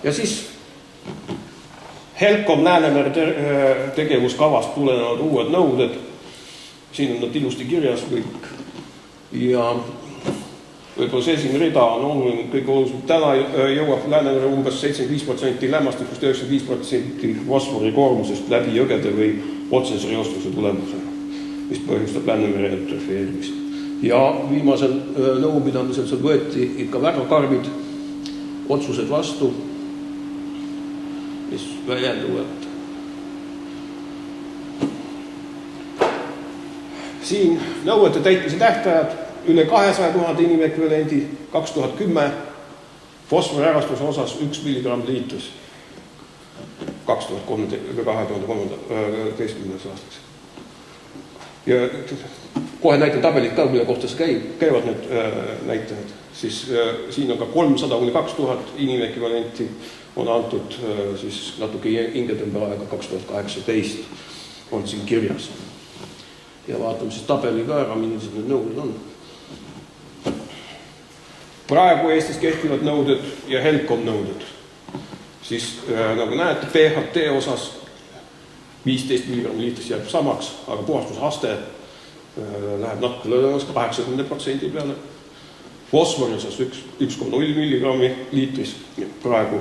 Ja siis HELCOM Läänemere tegevuskavast tulenevad uued nõuded. Siin on nad ilusti kirjas kõik. Ja võib-olla see siin rida on oluline, kõige olulisem. Täna jõuab Läänemere umbes 75% lämmastikust, 95% fosfori koormusest läbi jõgede või otsese reostuse tulemusena, mis põhjustab Läänemere eutrofeerimist. Ja viimasel nõupidamisel seal võeti ikka väga karmid otsused vastu, mis väljenduvad. Siin nõuete täitmise tähtajad üle 200 000 inimekvivalendi 2010 fosfori ärastuse osas 1 milligramm liitris 2013. aastaks. Ja kohe näitan tabelit ka, mille kohta käivad need näitajad. Siis siin on ka 300–2000 inimekvivalenti on antud siis natuke hingetõmbe aega 2018 on siin kirjas. Ja vaatame siis tabeli ka ära, millised need nõuded on. Praegu Eestis kehtivad nõuded ja HELCOM nõuded. Siis nagu näete, PHT osas 15 milligramm liitris jääb samaks, aga puhastusaste läheb natuke lõdvemaks 80% peale. Fosfori osas 1,0 milligrammi liitris praegu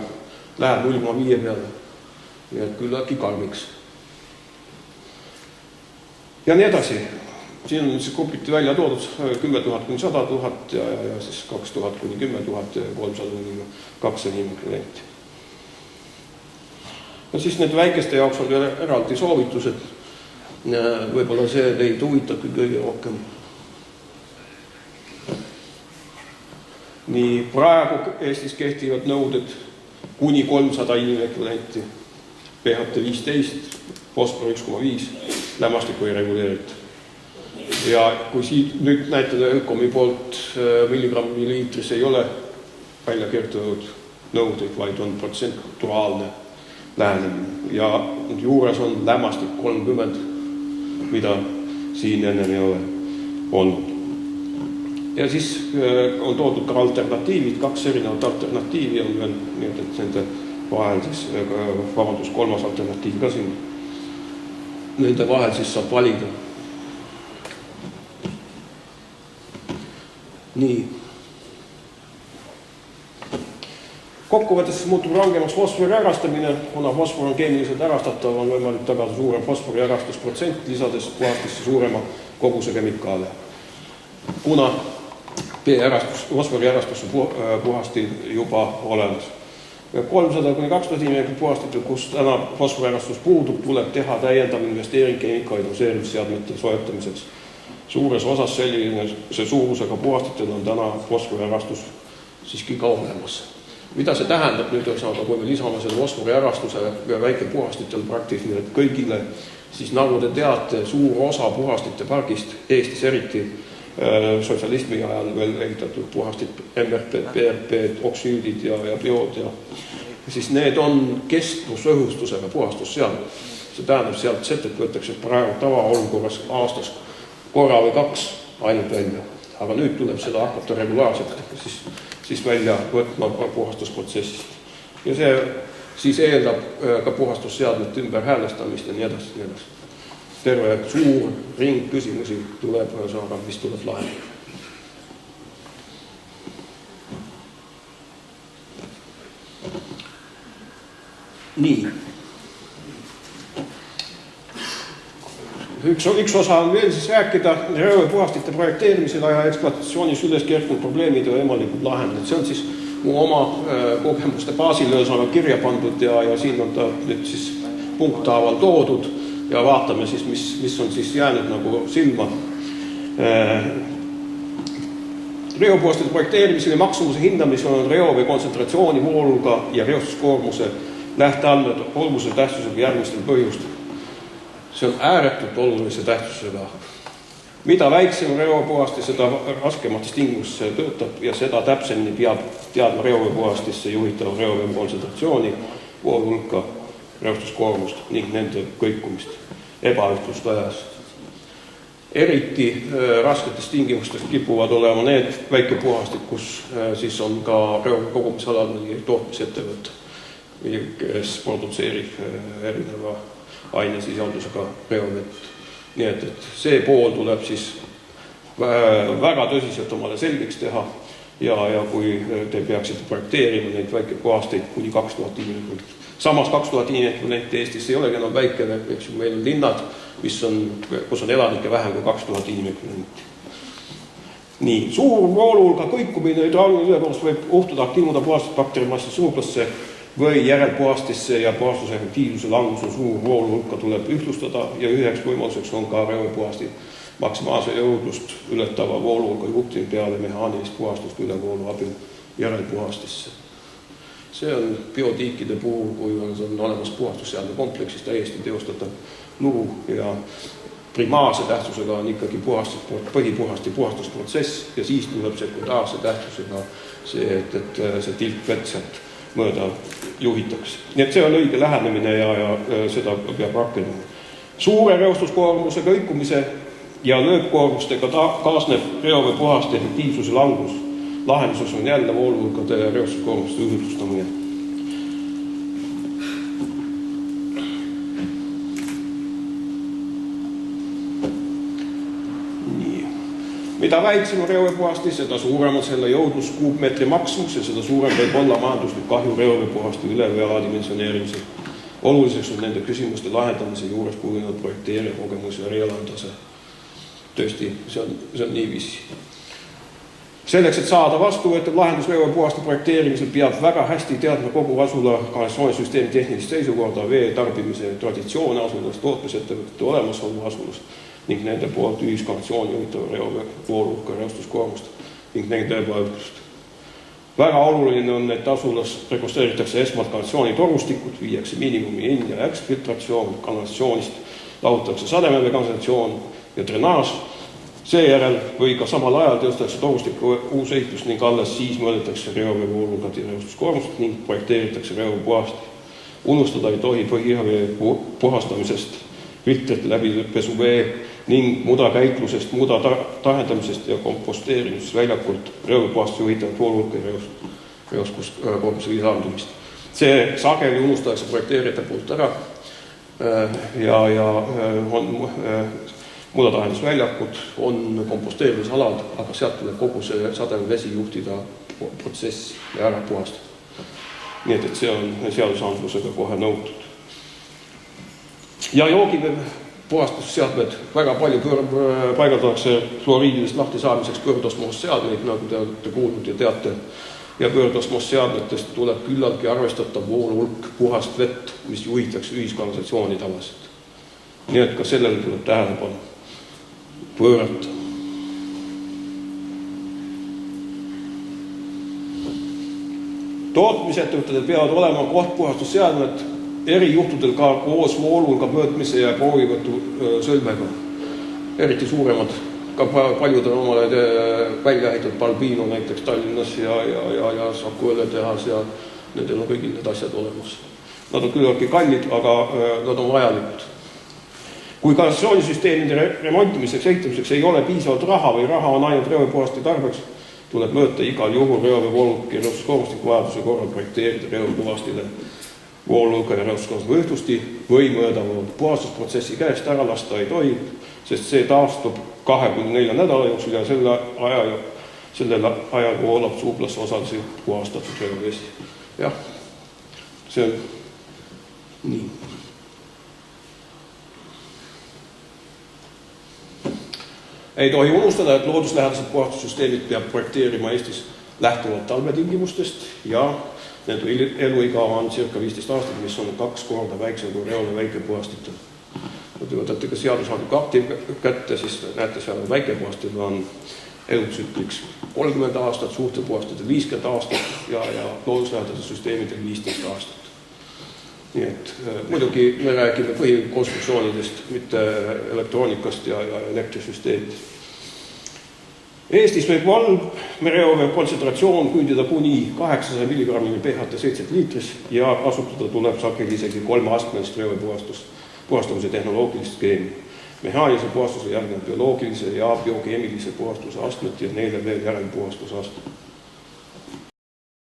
läheb 0,5 peale. Nii et küll äkki karmiks. Ja nii edasi. Siin on siis grupiti välja toodud 10 000 kuni 100 000 ja siis 2000 kuni 10 000 ja 300 kuni 200 inimekvivalenti. Ja siis need väikeste jaoks on eraldi soovitused. Võib-olla see teid huvitab kõige rohkem. Nii praegu Eestis kehtivad nõuded kuni 300 inimekvivalenti, PHT 15, fosfor 1,5, lämmastikku ei reguleerita. Ja kui siit nüüd näitada HELCOMi poolt milligrammi liitris ei ole välja kertunud nõudeid, vaid on protsentuaalne lähenemine. Ja juures on lämmastik 30, mida siin ennem ei ole olnud. Ja siis on toodud ka alternatiivid, 2 erinevat alternatiivi on veel, nii et nende vahel siis, vabandus, 3. alternatiiv ka siin. Nende vahel siis saab valida. Nii. Kokkuvõttes muutub rangemaks fosfori ärastamine, kuna fosfor on keemiliselt ärastatav, on võimalik tagada suurem fosfori ärastusprotsent, lisades puhastisse suurema koguse kemikaale. Kuna fosfori ärastus on puhastil juba olemas. 300–2000 inimesed puhastitel, kus täna fosfori ärastus puudub, tuleb teha täiendav investeering kemikaali doseerimisseadmete soetamiseks. Suures osas see suurusega puhastitel on täna fosfori ärastus siiski ka olemas. Mida see tähendab nüüd, kui me lisame selle fosfori ärastuse väikepuhastitel praktiliselt kõigile, siis nagu te teate, suur osa puhastite pargist, Eestis eriti sotsialismi ajal veel ehitatud puhastit, MRP, PRP, oksüüdid ja biod ja siis need on kestvusõhustusega puhastusseadmed. See tähendab sealt setet võetakse praegu tavaolukorras aastas korra või 2 ainult välja. Aga nüüd tuleb seda hakata regulaarselt siis välja võtma puhastusprotsessist. Ja see siis eeldab ka puhastusseadmete ümber häälestamist ja nii edasi. Terve suur ring küsimusi tuleb, mis tuleb lahendada. Nii. Üks osa on veel siis rääkida reoveepuhastite projekteerimisel ja ekspluatatsioonis üles kerkinud probleemid ja võimalikud lahendused. See on siis mu oma kogemuste baasil ühesõnaga kirja pandud ja siin on ta nüüd siis punkthaaval toodud ja vaatame siis, mis on siis jäänud nagu silma. Reopuhastite projekteerimisel ja maksumuse hindamisel on reovee kontsentratsiooni, vooluga ja reostuskoormuse lähteandmed olulise tähtsusega järgmistel põhjustel. See on ääretult olulise tähtsusega. Mida väiksem reoveepuhastis, seda raskemates tingimustes töötab ja seda täpsemini peab teadma reoveepuhastisse juhitava reovee kontsentratsiooni, vooluhulka, reostuskoormust ning nende kõikumist, ebaühtlust ajas. Eriti rasketes tingimustes kipuvad olema need väikepuhastid, kus siis on ka reovee kogumisalal tootmisettevõte. kes produtseerib erineva ainesisaldusega reovett. Nii et see pool tuleb siis väga tõsiselt omale selgeks teha ja kui te peaksite projekteerima neid väikepuhasteid kuni 2000 inimekvivalenti. Samas 2000 inimekvivalenti Eestis ei olegi enam väikene, eks ju, meil on linnad, kus on elanike vähem kui 2000 inimekvivalenti. Nii, suur vooluhulga kõikumine hüdrauliline ülekoormus võib juhtuda aktiivmuda puhastust bakterimassi suublasse või järelpuhastisse ja puhastuse efektiivsuse languse suur vooluhulka tuleb ühtlustada ja üheks võimaluseks on ka reopuhasti maksimaalse jõudlust ületava vooluhulga juhtimine peale mehaanilist puhastust ülevoolu abil järelpuhastisse. See on biotiikide puhul, kui on olemas puhastusseadme kompleksis täiesti teostatav lugu ja primaarse tähtsusega on ikkagi põhipuhasti puhastusprotsess ja siis tuleb sekundaarse tähtsusega see, et see tilkvett sealt mööda juhitakse. Nii et see on õige lähenemine ja seda peab rakendama. Suure reostuskoormuse kõikumise ja lööpkoormustega kaasneb reovee puhaste efektiivsuse langus. Lahenduses on jälle vooluhulkade ja reostuskoormuste ühtlustamine. Mida väiksem on reoveepuhasti, seda suurem on selle jõudlus kuupmeetri maksumus ja seda suurem võib olla majanduslik kahju reoveepuhasti üle- või aladimensioneerimisel. Oluliseks on nende küsimuste lahendamise juures kujunenud projekteerija kogemus ja reaalantase. Tõesti, see on niiviisi. Selleks, et saada vastuvõetav lahendus reoveepuhasti projekteerimisel, peab väga hästi teadma kogu asula kanalisatsioonisüsteemi tehnilist seisukorda, vee tarbimise traditsioone asulas, tootmisettevõtete olemasolu asulas ning nende poolt ühiskanalisatsiooni juhitava reovee vooluhulka reostuskoormust ning nende ebaühtlust. Väga oluline on, et asulas rekonstrueeritakse esmalt kanalisatsioonitorustikud, viiakse miinimumi in- ja eksfiltratsioon, kanalisatsioonist lahutakse sademevee kanalisatsioon ja drenaaž. Seejärel või ka samal ajal teostatakse torustiku uus ehitus ning alles siis mõõdetakse reovee vooluhulgat ja reostuskoormust ning projekteeritakse reovee puhasti. Unustada ei tohi põhjavee puhastamisest, filtrite läbipesuvee ning mudakäitlusest, muda tahendamisest ja komposteerimisest väljakult reoveepuhastust juhitavat vooluhulka ja reostuskoormuse lisandumist. See sageli unustatakse projekteerijate poolt ära ja on mudatahendusväljakud, on komposteerimisalad, aga sealt tuleb kogu see sademevesi juhtida protsess ja ära puhastada. Nii et see on seadusandlusega kohe nõutud. Ja joogivee puhastusseadmed väga palju paigaldatakse fluoriididest lahti saamiseks pöördosmoosseadmeid, nagu te olete kuulnud ja teate. Ja pöördosmoosseadmetest tuleb küllaltki arvestatav vooluhulk puhast vett, mis juhitakse ühiskanalisatsiooni tavaliselt. Nii et ka sellele tuleb tähelepanu pöörata. Tootmisettevõtted peavad olema kohtpuhastusseadmed eri juhtudel ka koos vooluhulga mõõtmise ja proovivõtu sõlmega. Eriti suuremad, ka paljud on omale välja ehitatud Balbino näiteks Tallinnas ja Saku õlletehas ja nendel on kõigil need asjad olemas. Nad on küllaltki kallid, aga nad on vajalikud. Kui kanalisatsioonisüsteemide remontimiseks ehitamiseks ei ole piisavalt raha või raha on ainult reoveepuhasti tarbeks, tuleb mõõta igal juhul reovee vooluhulka ja reostuskoormustiku vajaduse korral projekteerida reoveepuhastile vooluhulka ja reostuskoormuse ühtlusti või mõõdava puhastusprotsessi käest ära lasta ei tohi, sest see taastub 2-4 nädala jooksul ja sellel ajal voolab suublasse osaliselt puhastatud reovesi. Jah, see on nii. Ei tohi unustada, et looduslähedased puhastussüsteemid peab projekteerima Eestis lähtuvalt talvetingimustest ja nende eluiga on circa 15 aastat, mis on 2 korda väiksem kui reole väikepuhastitel. Kui te võtate ka seadusandliku akti kätte, siis näete seal väikepuhastitel on elutsükliks 30 aastat, suurtel puhastitel 50 aastat ja looduslähedased süsteemidel 15 aastat. Nii et muidugi me räägime põhikonstruktsioonidest, mitte elektroonikast ja elektrisüsteemidest. Eestis võib valmreovee kontsentratsioon küündida kuni 800 mg pH 7 liitris ja kasutada tuleb sageli isegi 3-astmelist reovee puhastamise tehnoloogilist skeemi. Mehaanilise puhastuse järgneb bioloogilise ja biokeemilise puhastuse astmed ja neile veel järelpuhastuse astmed.